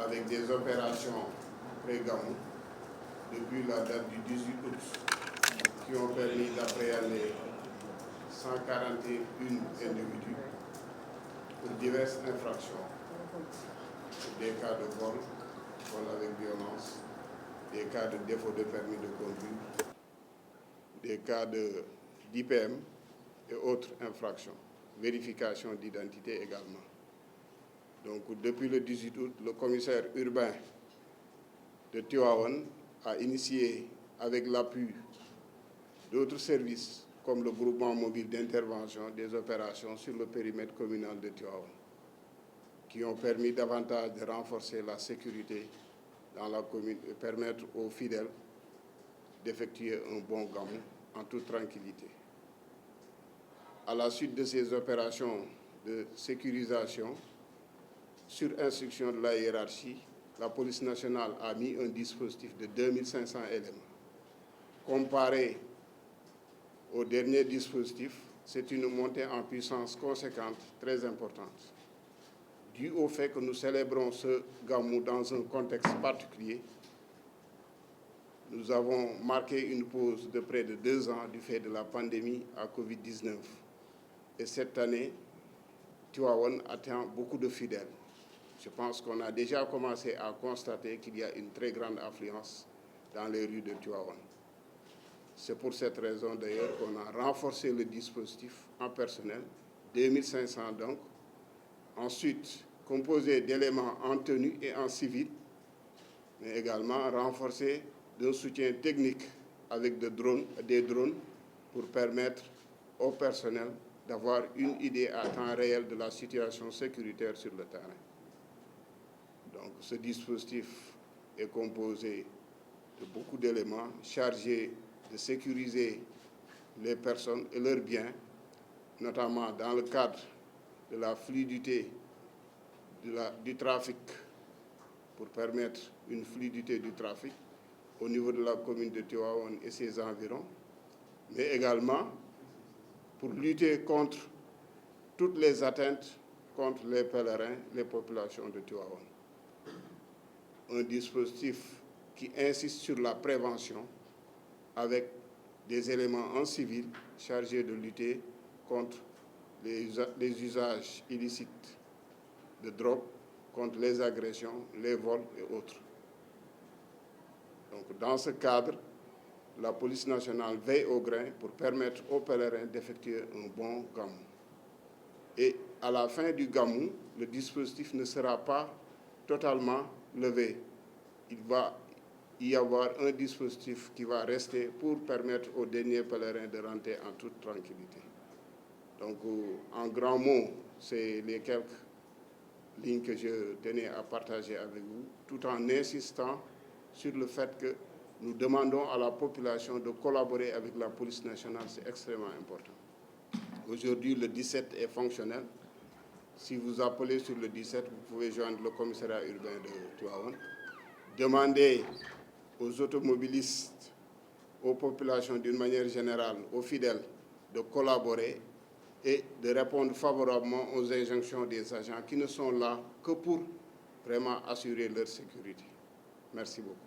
avec des opérations pré-Gamou depuis la date du 18 août qui ont permis d'appréhender 141 individus pour diverses infractions, des cas de vol avec violence, des cas de défaut de permis de conduire, des cas d'IPM et autres infractions, vérification d'identité également. Donc depuis le 18 août, le commissaire urbain de Tivaouane a initié, avec l'appui d'autres services comme le groupement mobile d'intervention, des opérations sur le périmètre communal de Tivaouane, qui ont permis davantage de renforcer la sécurité dans la commune et permettre aux fidèles d'effectuer un bon Gamou en toute tranquillité. À la suite de ces opérations de sécurisation, sur instruction de la hiérarchie, la police nationale a mis un dispositif de 2500 éléments. Comparé au dernier dispositif, c'est une montée en puissance conséquente, très importante. Dû au fait que nous célébrons ce Gamou dans un contexte particulier, nous avons marqué une pause de près de 2 ans du fait de la pandémie à Covid-19. Et cette année, Tivaouane attend beaucoup de fidèles. Je pense qu'on a déjà commencé à constater qu'il y a une très grande affluence dans les rues de Tivaouane. C'est pour cette raison d'ailleurs qu'on a renforcé le dispositif en personnel, 2500 donc. Ensuite, composé d'éléments en tenue et en civil, mais également renforcé d'un soutien technique avec des drones pour permettre au personnel d'avoir une idée à temps réel de la situation sécuritaire sur le terrain. Donc ce dispositif est composé de beaucoup d'éléments chargés de sécuriser les personnes et leurs biens, notamment dans le cadre de la fluidité du trafic, pour permettre une fluidité du trafic au niveau de la commune de Tivaouane et ses environs, mais également pour lutter contre toutes les atteintes contre les pèlerins, les populations de Tivaouane. Un dispositif qui insiste sur la prévention avec des éléments en civil chargés de lutter contre les usages illicites de drogue, contre les agressions, les vols et autres. Donc, dans ce cadre, la police nationale veille au grain pour permettre aux pèlerins d'effectuer un bon Gamou. Et à la fin du Gamou, le dispositif ne sera pas totalement levé. Il va y avoir un dispositif qui va rester pour permettre aux derniers pèlerins de rentrer en toute tranquillité. Donc, en grands mots, c'est les quelques lignes que je tenais à partager avec vous, tout en insistant sur le fait que nous demandons à la population de collaborer avec la police nationale, c'est extrêmement important. Aujourd'hui, le 17 est fonctionnel. Si vous appelez sur le 17, vous pouvez joindre le commissariat urbain de Tivaouane. Demandez aux automobilistes, aux populations d'une manière générale, aux fidèles, de collaborer et de répondre favorablement aux injonctions des agents qui ne sont là que pour vraiment assurer leur sécurité. Merci beaucoup.